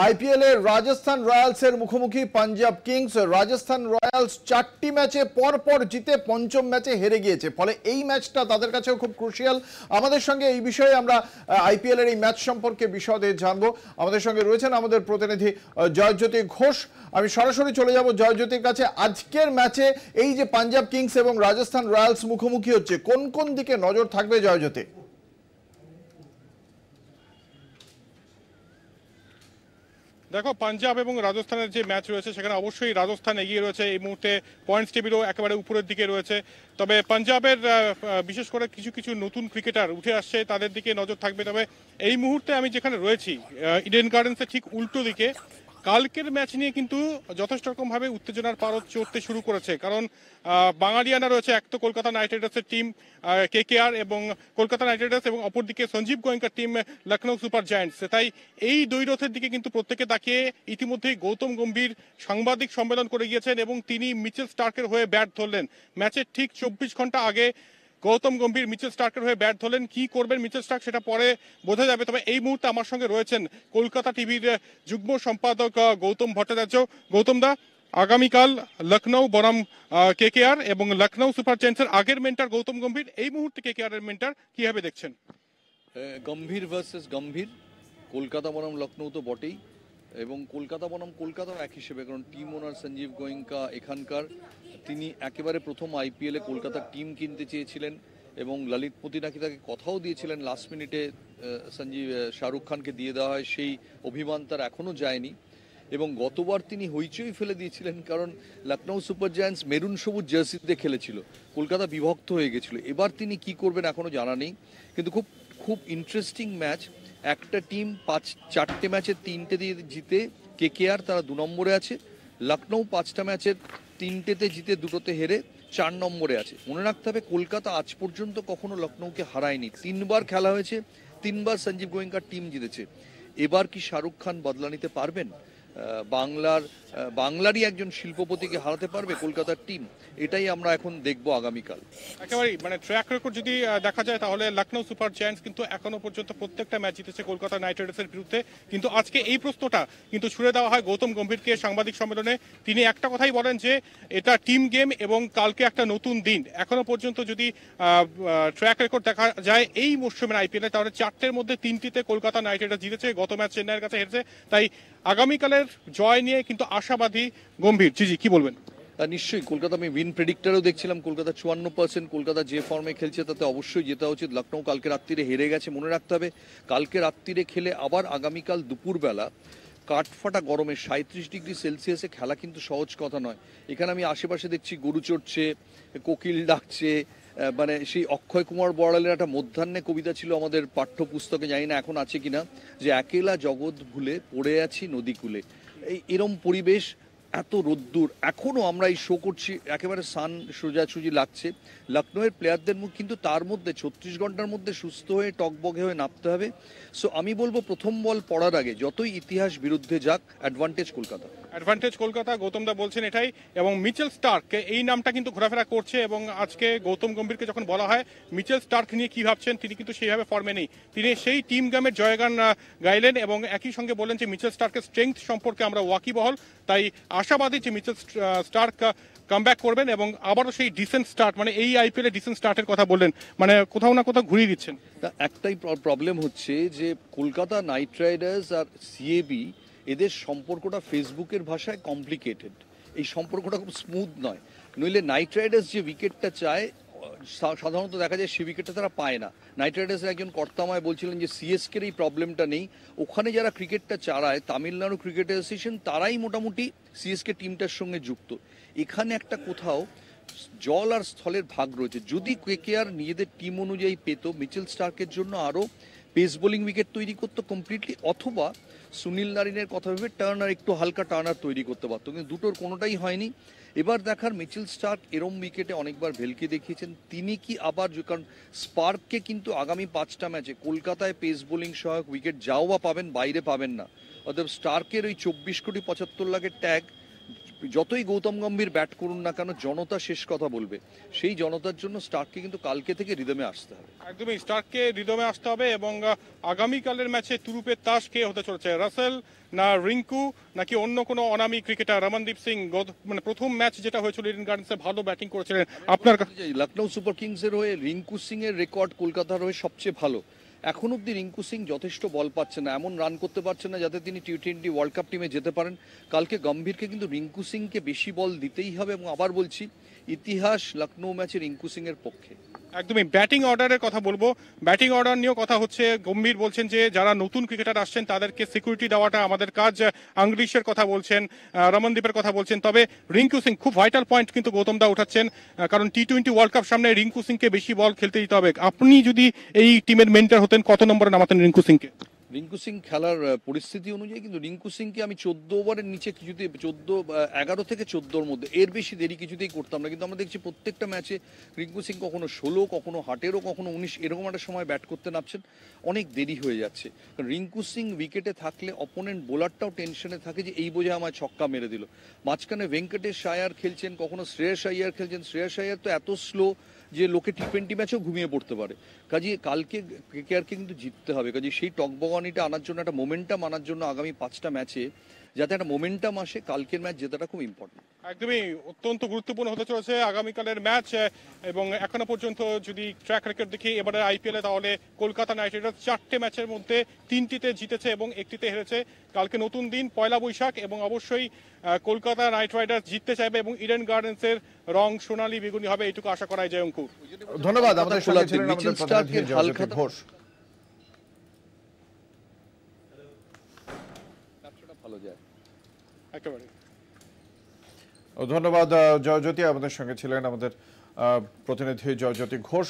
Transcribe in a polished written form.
IPL এর Rajasthan Royals এর মুখোমুখি পাঞ্জাব কিংস। রাজস্থান রয়্যালস 4টি ম্যাচে পর জিতে পঞ্চম ম্যাচে হেরে গিয়েছে, ফলে এই ম্যাচটা তাদের কাছেও খুব ক্রুশিয়াল। আমাদের সঙ্গে এই বিষয়ে আমরা আইপিএল এর এই ম্যাচ সম্পর্কে বিশদে জানবো। আমাদের সঙ্গে রয়েছেন আমাদের প্রতিনিধি জয়জ্যোতি ঘোষ। আমি সরাসরি চলে যাব জয়জ্যোতির কাছে। আজকের ম্যাচে এই যে পাঞ্জাব কিংস এবং রাজস্থান রয়্যালস মুখোমুখি হচ্ছে, কোন কোন দিকে নজর থাকবে জয়জ্যোতি? দেখো, পাঞ্জাব এবং রাজস্থানের যে ম্যাচ রয়েছে সেখানে অবশ্যই রাজস্থান এগিয়ে রয়েছে, এই মুহূর্তে পয়েন্টস টেবিলও একেবারে উপরের দিকে রয়েছে। তবে পাঞ্জাবের বিশেষ করে কিছু কিছু নতুন ক্রিকেটার উঠে আসছে, তাদের দিকে নজর থাকবে। তবে এই মুহূর্তে আমি যেখানে রয়েছি ইডেন গার্ডেন্সের ঠিক উল্টো দিকে, কালকের ম্যাচ নিয়ে কিন্তু যথেষ্ট রকমভাবে উত্তেজনার পারদ চড়তে শুরু করেছে। কারণ বাঙালিয়ানা রয়েছে, এক তো কলকাতা নাইট রাইডার্সের টিম কেকেআর এবং কলকাতা নাইট রাইডার্স, এবং অপরদিকে সঞ্জীব গোয়েঙ্কার টিম লখনৌ সুপার জায়ান্টস। তাই এই দ্বৈরথের দিকে কিন্তু প্রত্যেকে তাকিয়ে ইতিমধ্যেই গৌতম গম্ভীর সাংবাদিক সম্মেলন করে গিয়েছেন এবং তিনি মিচেল স্টার্কের হয়ে ব্যাট ধরলেন। ম্যাচের ঠিক 24 ঘন্টা আগে গৌতম গম্ভীর মিচেল স্টার্কের হয়ে ব্যাট ধরলেন। কি করবেন মিচেল স্টার্ক সেটা পরে বোঝা যাবে। তবে এই মুহূর্তে আমার সঙ্গে রয়েছেন কলকাতা টিভির যুগ্ম সম্পাদক গৌতম ভট্টাচার্য। গৌতম দা, আগামীকাল লখনৌ বনাম কেকেআর এবং লখনৌ সুপার জায়ান্টসের আগের মেন্টার গৌতম গম্ভীর, এই মুহূর্তে কেকেআর এর মেন্টার, কিভাবে দেখছেন? গম্ভীর ভার্সেস গম্ভীর, কলকাতা বনাম লখনৌ তো বটেই, এবং কলকাতা বনাম কলকাতাও এক হিসেবে, কারণ টিম ওনার সঞ্জীব গোয়েঙ্কা এখানকার, তিনি একেবারে প্রথম আইপিএলে কলকাতার টিম কিনতে চেয়েছিলেন এবং ললিতপতি নাকি তাকে কথাও দিয়েছিলেন লাস্ট মিনিটে শাহরুখ খানকে দিয়ে দেওয়া হয়, সেই অভিমান তার এখনও যায়নি। এবং গতবার তিনি হইচই ফেলে দিয়েছিলেন, কারণ লখনৌ সুপার জায়ান্টস মেরুন সবুজ জার্সিতে খেলেছিল, কলকাতা বিভক্ত হয়ে গেছিল। এবার তিনি কি করবেন এখনও জানা নেই, কিন্তু খুব খুব ইন্টারেস্টিং ম্যাচ। একটা টিম 4টে ম্যাচের 3টে দিয়ে জিতে কেকেআর, তারা 2 নম্বরে আছে। লখনৌ 5টা ম্যাচের 3টেতে জিতে 2টোতে হেরে 4 নম্বরে আছে। মনে রাখতে হবে কলকাতা আজ পর্যন্ত কখনো লখনৌকে হারায়নি, 3বার খেলা হয়েছে, 3বার সঞ্জীব গোয়েঙ্কার টিম জিতেছে। এবার কি শাহরুখ খান বদলা নিতে পারবেন? বাংলারই একজন শিল্পপতিকে হারাতে পারবে কলকাতার টিম? এটাই আমরা এখন দেখবো আগামীকাল। একেবারে মানে ট্র্যাক রেকর্ড যদি দেখা যায় তাহলে লখনৌ সুপার জায়ান্টস কিন্তু এখনো পর্যন্ত প্রত্যেকটা ম্যাচ জিতেছে কলকাতা নাইট রাইডার্সের বিরুদ্ধে। কিন্তু আজকে এই প্রশ্নটা কিন্তু ছুড়ে দেওয়া হয় গৌতম গম্ভীরকে সাংবাদিক সম্মেলনে। তিনি একটা কথাই বলেন যে এটা টিম গেম এবং কালকে একটা নতুন দিন। এখনো পর্যন্ত যদি ট্র্যাক রেকর্ড দেখা যায় এই মরশুমের আইপিএলে, তাহলে 4টের মধ্যে 3টিতে কলকাতা নাইট রাইডার্স জিতেছে, গত ম্যাচ চেন্নাইয়ের কাছে হেরেছে। তাই আগামীকালের জয় নিয়ে কিন্তু আশাবাদী গম্ভীর। জি কি বলবেন? নিশ্চয়ই, কলকাতা আমি উইন প্রেডিক্টারও দেখছিলাম, কলকাতা 54%, কলকাতা যে ফর্মে খেলছে তাতে অবশ্যই জেতা উচিত। লখনৌ কালকে রাত্রিরে হেরে গেছে, মনে রাখতে হবে কালকে রাত্রিরে খেলে আবার আগামীকাল দুপুরবেলা কাঠফাটা গরমে 37 ডিগ্রি সেলসিয়াসে খেলা কিন্তু সহজ কথা নয়। এখানে আমি আশেপাশে দেখছি গরু চড়ছে, কোকিল ডাকছে, মানে সেই অক্ষয় কুমার বড়ালের একটা মধ্যাহ্নে কবিতা ছিল আমাদের পাঠ্যপুস্তকে, জানি না এখন আছে কিনা, যে একেলা জগৎ ভুলে পড়ে আছি নদীকূলে। এরম পরিবেশ, এত রোদ্দুর, এখনও আমরা এই শো করছি, একেবারে সান সোজাসুজি লাগছে। লখনৌয়ের প্লেয়ারদের মুখ কিন্তু তার মধ্যে 36 ঘন্টার মধ্যে সুস্থ হয়ে টকবগে হয়ে নামতে হবে। সো আমি বলবো প্রথম বল পড়ার আগে যতই ইতিহাস বিরুদ্ধে যাক, অ্যাডভান্টেজ কলকাতা। গৌতম দা বলছেন এটাই। এবং মিচেল স্টার্ক এই নামটা কিন্তু ঘোরাফেরা করছে, এবং আজকে গৌতম গম্ভীরকে যখন বলা হয় মিচেল স্টার্ক নিয়ে কি ভাবছেন, তিনি কিন্তু সেইভাবে ফর্মে নেই। তিনি সেই টিম গেমের জয়গান গাইলেন এবং একই সঙ্গে বললেন যে মিচেল স্টার্কের স্ট্রেংথ সম্পর্কে আমরা ওয়াকিবহল। তাই আশাবাদী যে মিচেল স্টার্ক কামব্যাক করবেন এবং আবারও সেই ডিসেন্ট স্টার্ট, মানে এই আইপিএলে ডিসেন্ট স্টার্টের কথা বললেন, মানে কোথাও না কোথাও ঘুরিয়ে দিচ্ছেন। একটাই প্রবলেম হচ্ছে যে কলকাতা নাইট রাইডার্স আর সিএবি, এদের সম্পর্কটা ফেসবুকের ভাষায় কমপ্লিকেটেড। এই সম্পর্কটা খুব স্মুথ নয়। নইলে নাইট রাইডার্স যে উইকেটটা চায় সাধারণত দেখা যায় সে উইকেটটা তারা পায় না। নাইট রাইডার্সের একজন কর্তামায় বলছিলেন যে সিএসকের এই প্রবলেমটা নেই, ওখানে যারা ক্রিকেটটা চালায় তামিলনাড়ু ক্রিকেট অ্যাসোসিয়েশন, তারাই মোটামুটি সিএসকে টিমটার সঙ্গে যুক্ত। এখানে একটা কোথাও জল আর স্থলের ভাগ রয়েছে। যদি কেকেআর নিজেদের টিম অনুযায়ী পেত, মিচেল স্টার্কের জন্য আরও পেস বোলিং উইকেট তৈরি করতো কমপ্লিটলি, অথবা সুনীল নারিনের কথা ভেবে টার্নার, একটু হালকা টার্নার তৈরি করতে পারতো, কিন্তু দুটোর কোনোটাই হয়নি। এবার দেখার মিচেল স্টার্ক এরম উইকেটে অনেকবার ভেলকে দেখিয়েছেন, তিনি কি আবার, কারণ স্পার্ককে কিন্তু আগামী 5টা ম্যাচে কলকাতায় পেস বোলিং সহায়ক উইকেট যাও বা পাবেন, বাইরে পাবেন না। অতএব স্টার্কের ওই 24 কোটি 75 লাখের ট্যাগ যতই গৌতম গম্ভীর ব্যাট করুন না কেন, জনতা শেষ কথা বলবে। সেই জনতার জন্য স্টার্ককে কিন্তু কালকে থেকে রিদমে আসতে হবে। একদমই স্টার্ককে রিদমে আসতে হবে এবং আগামীকালের ম্যাচে তুরুপের তাস কে হতে চলেছে, রাসেল না রিঙ্কু নাকি অন্য কোনো অনামী ক্রিকেটার? রমনদীপ সিং মানে প্রথম ম্যাচ যেটা হয়েছিল ইডেন গার্ডেন্সে ভালো ব্যাটিং করেছিলেন, আপনার লখনৌ সুপার কিংসের হয়ে রিঙ্কু সিং এর রেকর্ড কলকাতার হয়ে সবচেয়ে ভালো। এখন অব্দি রিঙ্কু সিং যথেষ্ট বল পাচ্ছে না, এমন রান করতে পারছেন না যাতে তিনি T20 ওয়ার্ল্ড কাপ টিমে যেতে পারেন। কালকে গম্ভীরকে কিন্তু রিঙ্কু সিংকে বেশি বল দিতেই হবে এবং আবার বলছি, ইতিহাস লখনৌ ম্যাচে রিঙ্কু সিং এর পক্ষে। একদমই ব্যাটিং অর্ডারের কথা বলবো। ব্যাটিং অর্ডার নিয়েও কথা হচ্ছে। গম্ভীর বলছেন যে যারা নতুন ক্রিকেটার আসছেন তাদেরকে সিকিউরিটি দেওয়াটা আমাদের কাজ। আংলিশের কথা বলছেন, রমনদীপের কথা বলছেন। তবে রিঙ্কু সিং খুব ভাইটাল পয়েন্ট কিন্তু গৌতম দা উঠাচ্ছেন, কারণ T20 ওয়ার্ল্ড কাপ সামনে রিঙ্কু সিংকে বেশি বল খেলতে দিতে হবে। আপনি যদি এই টিমের মেন্টর হতেন, কত নম্বরে নামাতেন রিঙ্কু সিংকে? রিঙ্কু সিং খেলার পরিস্থিতি অনুযায়ী কিন্তু রিঙ্কু সিংকে আমি 14 ওভারের নিচে কিছুতেই 11 থেকে 14-র মধ্যে, এর বেশি দেরি কিছুতেই করতাম না। কিন্তু আমরা দেখছি প্রত্যেকটা ম্যাচে রিঙ্কু সিং কখনো 16, কখনো 18, কখনো 19 এরকম একটা সময় ব্যাট করতে নামছেন, অনেক দেরি হয়ে যাচ্ছে। কারণ রিঙ্কু সিং উইকেটে থাকলে অপোনেন্ট বোলারটাও টেনশনে থাকে যে এই বোঝে আমায় ছক্কা মেরে দিল। মাঝখানে ভেঙ্কটেশ আয়ার খেলছেন, কখনো শ্রেয়স আয়ার খেলছেন। শ্রেয়স আয়ার তো এত স্লো যে লোকে T20 ম্যাচেও ঘুমিয়ে পড়তে পারে। কাজে কালকে কেকেআরকে কিন্তু জিততে হবে। কাজে সেই টকবগানিটা আনার জন্য, একটা মোমেন্টাম আনার জন্য আগামী 5টা ম্যাচে যাতে একটা মোমেন্টাম আসে, কালকের ম্যাচ জেতাটা খুব ইম্পর্টেন্ট। একদমই অত্যন্ত গুরুত্বপূর্ণ হতে চলেছে আগামীকালের ম্যাচ। এবং এখনো পর্যন্ত যদি ট্র্যাক রেকর্ড দেখি এবারে আইপিএলে, তাহলে কলকাতা নাইট রাইডার্স 4টে ম্যাচের মধ্যে 3টিতে জিতেছে এবং 1টিতে হেরেছে। কালকে নতুন দিন, পয়লা বৈশাখ, এবং অবশ্যই কলকাতা নাইট রাইডার্স জিততে চাইবে এবং ইডেন গার্ডেন্সের রং সোনালী বেগুনি হবে, এইটুকু আশা করাই যায়। অঙ্কুর, ধন্যবাদ। আমাদের সঙ্গে ছিলেন আমাদের মিচেল প্রতিনিধি স্টার্কের জয়জ্যোতি হালখাতা ঘোষ। ভালো যায় একেবারে। ধন্যবাদ জয়জ্যোতি। আমাদের সঙ্গে ছিলেন আমাদের প্রতিনিধি জয়জ্যোতি ঘোষ।